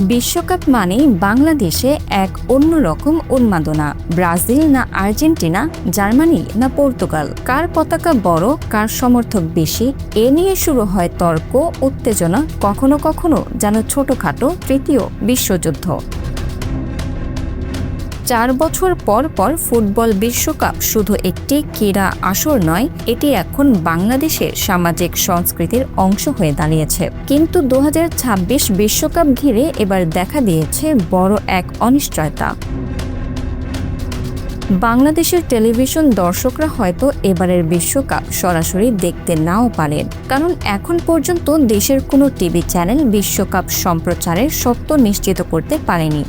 বিশ্বকাপ মানেই বাংলাদেশে এক অন্যরকম উন্মাদনা। ব্রাজিল না আর্জেন্টিনা, জার্মানি না পর্তুগাল, কার পতাকা বড়, কার সমর্থক বেশি, এ নিয়ে শুরু হয় তর্ক, উত্তেজনা, কখনো কখনো যেন ছোটখাটো তৃতীয় বিশ্বযুদ্ধ। 4 বছর পর পর ফুটবল বিশ্বকাপ শুধু একটি ক্রীড়া আসর নয়, এটি এখন বাংলাদেশের সামাজিক সংস্কৃতির অংশ হয়ে দাঁড়িয়েছে। কিন্তু 2026 বিশ্বকাপ ঘিরে এবার দেখা দিয়েছে বড় এক অনিশ্চয়তা। বাংলাদেশের টেলিভিশন দর্শকরা হয়তো এবারের বিশ্বকাপ সরাসরি দেখতে নাও পারেন, কারণ এখন পর্যন্ত দেশের কোনো টিভি চ্যানেল বিশ্বকাপ সম্প্রচারের সত্য নিশ্চিত করতে পারেনি।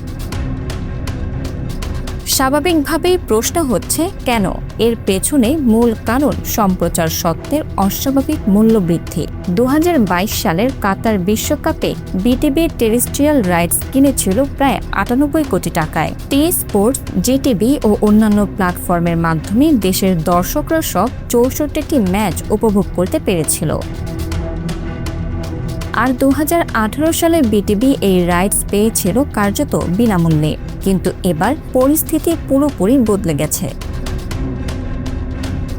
স্বাভাবিকভাবেই প্রশ্ন হচ্ছে কেন? এর পেছনে মূল কারণ সম্প্রচার সত্ত্বের অস্বাভাবিক মূল্যবৃদ্ধি। 2022 সালের কাতার বিশ্বকাপে বিটিভি টেরেস্ট্রিয়াল রাইটস কিনেছিল প্রায় 98 কোটি টাকায়। টি স্পোর্টস, জিটিভি ও অন্যান্য প্ল্যাটফর্মের মাধ্যমে দেশের দর্শকরা সব 64টি ম্যাচ উপভোগ করতে পেরেছিল। আর 2018 সালে বিটিভি এই রাইটস পেয়েছিল কার্যত বিনামূল্যে। কিন্তু এবার পরিস্থিতি পুরোপুরি বদলে গেছে।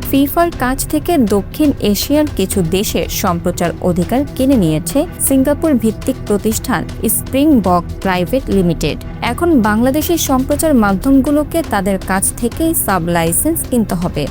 ফিফার কাছ থেকে দক্ষিণ এশিয়ার কিছু দেশের সম্প্রচার অধিকার কিনে নিয়েছে সিঙ্গাপুর ভিত্তিক প্রতিষ্ঠান স্প্রিংবক প্রাইভেট লিমিটেড। এখন বাংলাদেশের সম্প্রচার মাধ্যমগুলোকে তাদের কাছ থেকেই সাব লাইসেন্স কিনতে হবে।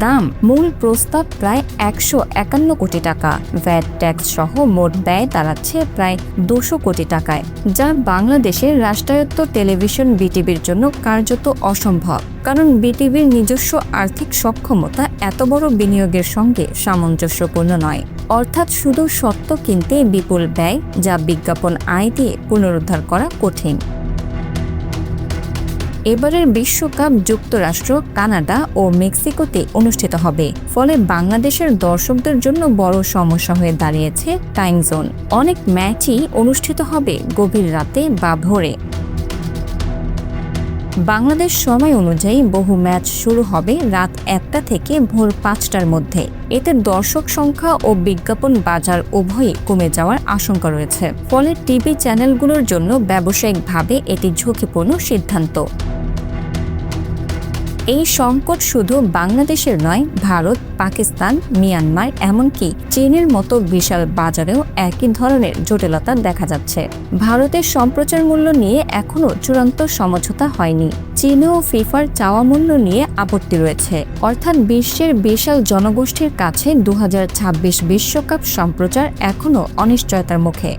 দাম, মূল প্রস্তাব প্রায় 151 কোটি টাকা। ভ্যাট ট্যাক্স সহ মোট ব্যয় দাঁড়াচ্ছে প্রায় 200 কোটি টাকায়, যা বাংলাদেশের রাষ্ট্রায়ত্ত টেলিভিশন বিটিভির জন্য কার্যত অসম্ভব। কারণ বিটিভির নিজস্ব আর্থিক সক্ষমতা এত বড় বিনিয়োগের সঙ্গে সামঞ্জস্যপূর্ণ নয়। অর্থাৎ শুধু সত্য কিনতে বিপুল ব্যয়, যা বিজ্ঞাপন আয় দিয়ে পুনরুদ্ধার করা কঠিন। এবারের বিশ্বকাপ যুক্তরাষ্ট্র, কানাডা ও মেক্সিকোতে অনুষ্ঠিত হবে। ফলে বাংলাদেশের দর্শকদের জন্য বড় সমস্যা হয়ে দাঁড়িয়েছে টাইম জোন। অনেক ম্যাচই অনুষ্ঠিত হবে গভীর রাতে বা ভোরে। বাংলাদেশ সময় অনুযায়ী বহু ম্যাচ শুরু হবে রাত 1টা থেকে ভোর 5টার মধ্যে। এতে দর্শক সংখ্যা ও বিজ্ঞাপন বাজার উভয়ই কমে যাওয়ার আশঙ্কা রয়েছে। ফলে টিভি চ্যানেলগুলোর জন্য ব্যবসায়িকভাবে এটি ঝুঁকিপূর্ণ সিদ্ধান্ত। এই সংকট শুধু বাংলাদেশের নয়, ভারত, পাকিস্তান, মিয়ানমার, এমনকি চীনের মতো বিশাল বাজারেও একই ধরনের জটিলতা দেখা যাচ্ছে। ভারতের সম্প্রচার মূল্য নিয়ে এখনও চূড়ান্ত সমঝোতা হয়নি। চীনেও ফিফার চাওয়া মূল্য নিয়ে আপত্তি রয়েছে। অর্থাৎ বিশ্বের বিশাল জনগোষ্ঠীর কাছে 2026 বিশ্বকাপ সম্প্রচার এখনও অনিশ্চয়তার মুখে।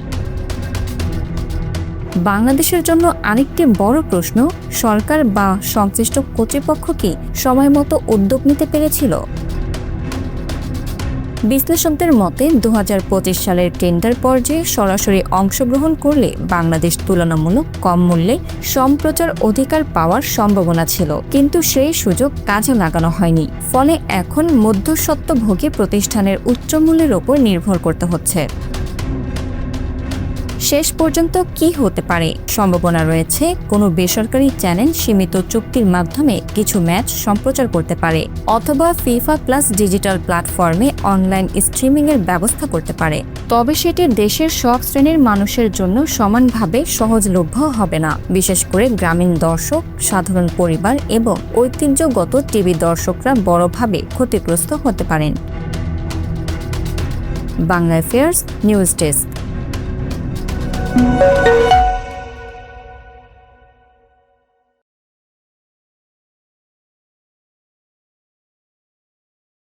বাংলাদেশের জন্য আরেকটি বড় প্রশ্ন, সরকার বা সংশ্লিষ্ট কর্তৃপক্ষ কি সময়মতো উদ্যোগ নিতে পেরেছিল? বিশ্লেষকদের মতে 2025 সালের টেন্ডার পর্যায়ে সরাসরি অংশগ্রহণ করলে বাংলাদেশ তুলনামূলক কম মূল্যে সম্প্রচার অধিকার পাওয়ার সম্ভাবনা ছিল, কিন্তু সেই সুযোগ কাজে লাগানো হয়নি। ফলে এখন মধ্যস্বত্বভোগী প্রতিষ্ঠানের উচ্চ মূল্যের ওপর নির্ভর করতে হচ্ছে। শেষ পর্যন্ত কি হতে পারে? সম্ভাবনা রয়েছে কোনো বেসরকারি চ্যানেল সীমিত চুক্তির মাধ্যমে কিছু ম্যাচ সম্প্রচার করতে পারে, অথবা ফিফা প্লাস ডিজিটাল প্ল্যাটফর্মে অনলাইন স্ট্রিমিংয়ের ব্যবস্থা করতে পারে। তবে সেটি দেশের সব শ্রেণীর মানুষের জন্য সমানভাবে সহজলভ্য হবে না। বিশেষ করে গ্রামীণ দর্শক, সাধারণ পরিবার এবং ঐতিহ্যগত টিভি দর্শকরা বড়ভাবে ক্ষতিগ্রস্ত হতে পারেন। Bangla affairs news desk.